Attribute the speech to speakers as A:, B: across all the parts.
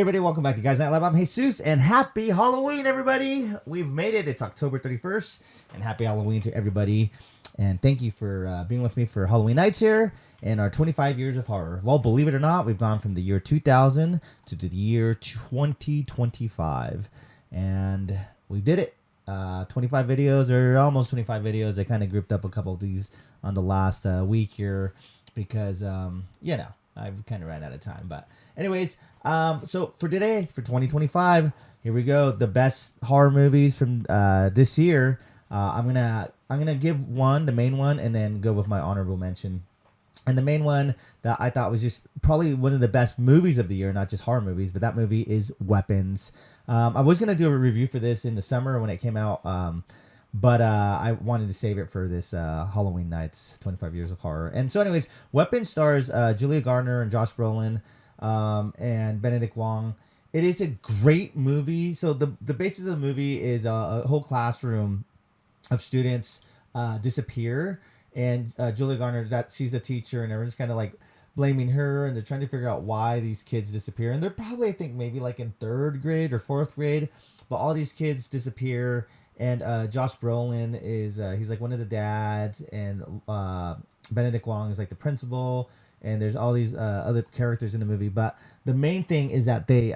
A: everybody, welcome back to Guys Night Lab. I'm Jesus, and happy Halloween, everybody. We've made it. It's October 31st, and happy Halloween to everybody. And thank you for being with me for Halloween nights here and our 25 years of horror. Well, believe it or not, we've gone from the year 2000 to the year 2025, and we did it. 25 videos, or almost 25 videos. I kind of grouped up a couple of these on the last week here because, I've kind of ran out of time. But anyways, so for today, for 2025, here we go. The best horror movies from this year. I'm gonna give one, the main one, and then go with my honorable mention. And the main one that I thought was just probably one of the best movies of the year, not just horror movies, but that movie is Weapons. I was going to do a review for this in the summer when it came out, but I wanted to save it for this Halloween nights, 25 years of horror. And so anyways, Weapons stars Julia Garner and Josh Brolin and Benedict Wong. It is a great movie. So the basis of the movie is a whole classroom of students disappear. And Julia Garner, she's the teacher, and everyone's kind of like blaming her, and they're trying to figure out why these kids disappear. And they're probably, I think, maybe like in third grade or fourth grade, but all these kids disappear. And Josh Brolin is he's like one of the dads, and Benedict Wong is like the principal. And there's all these other characters in the movie, but the main thing is that they're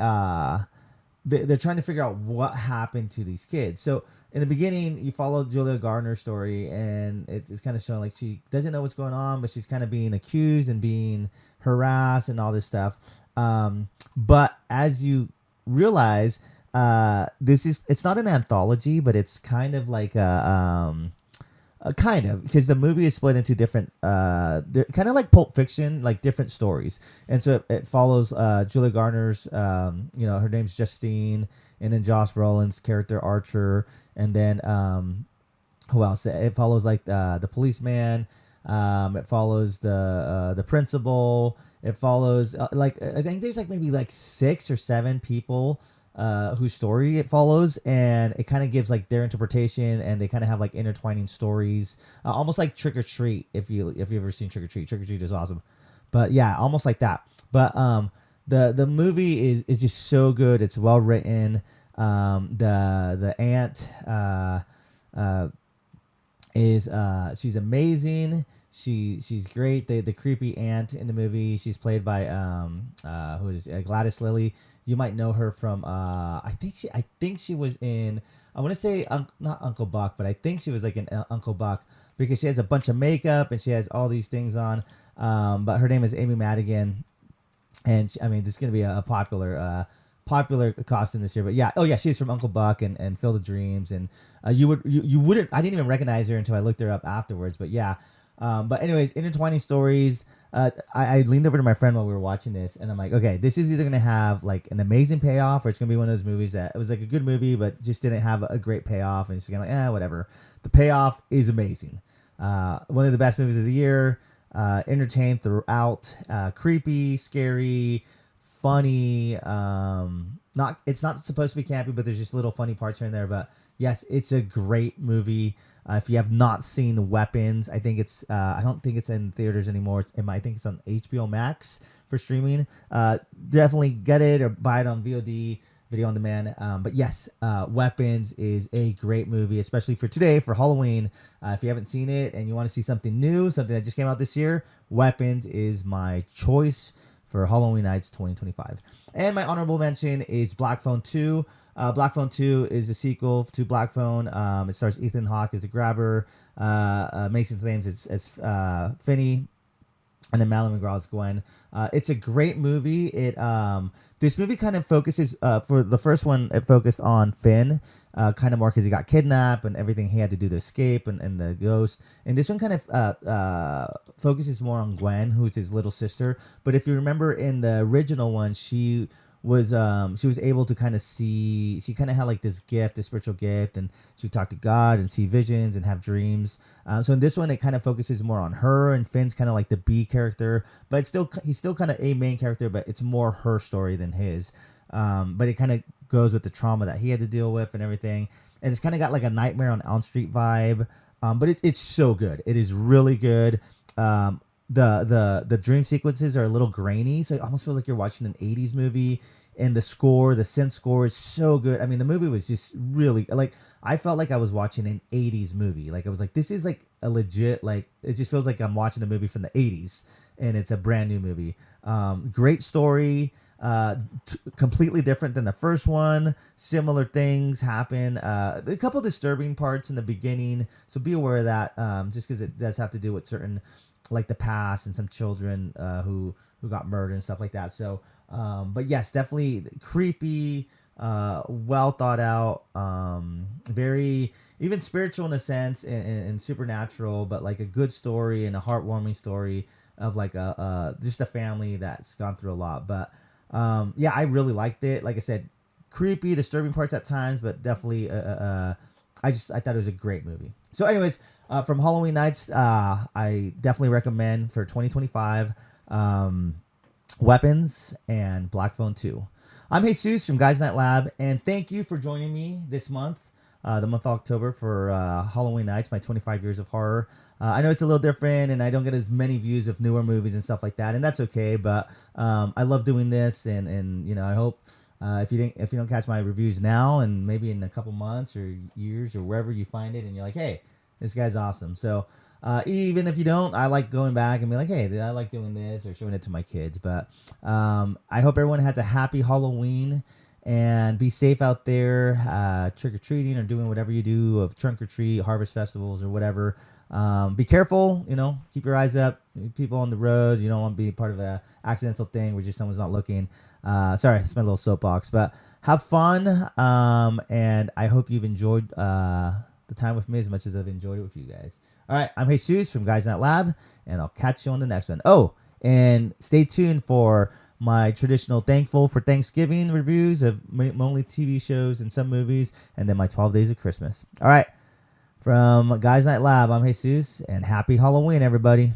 A: trying to figure out what happened to these kids. So in the beginning, you follow Julia Garner's story, and it's kind of showing like she doesn't know what's going on, but she's kind of being accused and being harassed and all this stuff. But as you realize, it's not an anthology, but it's kind of like because the movie is split into different they're kind of like Pulp Fiction, like different stories. And so it follows Julia Garner's her name's Justine, and then Josh Brolin's character Archer, and then who else? It follows like the policeman. It follows the principal. It follows like I think there's like maybe like 6 or 7 people whose story it follows, and it kind of gives like their interpretation, and they kind of have like intertwining stories, almost like Trick or Treat. If you've ever seen Trick or Treat is awesome, but yeah, almost like that. But the movie is just so good. It's well written. The aunt is she's amazing. She's great. The creepy aunt in the movie. She's played by who is Gladys Lilly. You might know her from I think she was in, I want to say not Uncle Buck, but I think she was like in Uncle Buck, because she has a bunch of makeup and she has all these things on. But her name is Amy Madigan, and this is gonna be a popular costume this year. But yeah, she's from Uncle Buck and Field of Dreams, and you wouldn't, I didn't even recognize her until I looked her up afterwards. But yeah. But anyways, intertwining stories. I leaned over to my friend while we were watching this, and I'm like, okay, this is either going to have like an amazing payoff, or it's going to be one of those movies that it was like a good movie, but just didn't have a great payoff. And it's kind of like, whatever. The payoff is amazing. One of the best movies of the year. Entertained throughout. Creepy, scary, funny. It's not supposed to be campy, but there's just little funny parts here and there. But yes, it's a great movie. If you have not seen Weapons, I think it's I don't think it's in theaters anymore. I think it's on HBO Max for streaming. Definitely get it or buy it on VOD, video on demand. But yes, Weapons is a great movie, especially for today, for Halloween. If you haven't seen it and you want to see something new, something that just came out this year, Weapons is my choice for Halloween Nights 2025. And my honorable mention is Black Phone 2. Black Phone 2 is the sequel to Black Phone. It stars Ethan Hawke as the grabber, Mason Thames as Finney, and then Madeline McGraw as Gwen. It's a great movie. This movie kind of focuses, for the first one, it focused on Finn, kind of more because he got kidnapped and everything he had to do to escape, and the ghost. And this one kind of focuses more on Gwen, who's his little sister. But if you remember in the original one, she was able to kind of see, she kind of had like this gift, this spiritual gift, and she would talk to God and see visions and have dreams. So in this one, it kind of focuses more on her, and Finn's kind of like the B character, but he's still kind of a main character, but it's more her story than his. But it kind of goes with the trauma that he had to deal with and everything. And it's kind of got like a Nightmare on Elm Street vibe. But it's so good. It is really good. the dream sequences are a little grainy, so it almost feels like you're watching an 80s movie. And the score, the synth score is so good. I mean, the movie was just really like, I felt like I was watching an 80s movie. Like I was like, this is like a legit, like it just feels like I'm watching a movie from the 80s and it's a brand new movie. Great story. Completely different than the first one. Similar things happen. A couple disturbing parts in the beginning, so be aware of that. Just because it does have to do with certain, like the past and some children who got murdered and stuff like that. So, but yes, definitely creepy. Well thought out. Very even spiritual in a sense and supernatural, but like a good story and a heartwarming story of like a just a family that's gone through a lot. But yeah, I really liked it. Like I said, creepy, disturbing parts at times, but definitely I thought it was a great movie. So anyways, from Halloween Nights, I definitely recommend for 2025 Weapons and Black Phone 2. I'm Jesus from Guys Night Lab, and thank you for joining me this month, the month of October, for Halloween Nights, my 25 years of horror. I know it's a little different, and I don't get as many views of newer movies and stuff like that, and that's okay. But I love doing this, and you know, I hope if you don't catch my reviews now, and maybe in a couple months or years or wherever you find it, and you're like, hey, this guy's awesome. So even if you don't, I like going back and be like, hey, I like doing this or showing it to my kids. But I hope everyone has a happy Halloween. And be safe out there, trick-or-treating or doing whatever you do of trunk or treat, harvest festivals or whatever. Be careful, you know, keep your eyes up. People on the road, you don't want to be part of an accidental thing where just someone's not looking. Sorry, that's my little soapbox. But have fun, and I hope you've enjoyed the time with me as much as I've enjoyed it with you guys. All right, I'm Jesus from Guys Night Lab, and I'll catch you on the next one. Oh, and stay tuned for my traditional Thankful for Thanksgiving reviews of only TV shows and some movies, and then my 12 Days of Christmas. All right, from Guys Night Lab, I'm Jesus, and happy Halloween, everybody.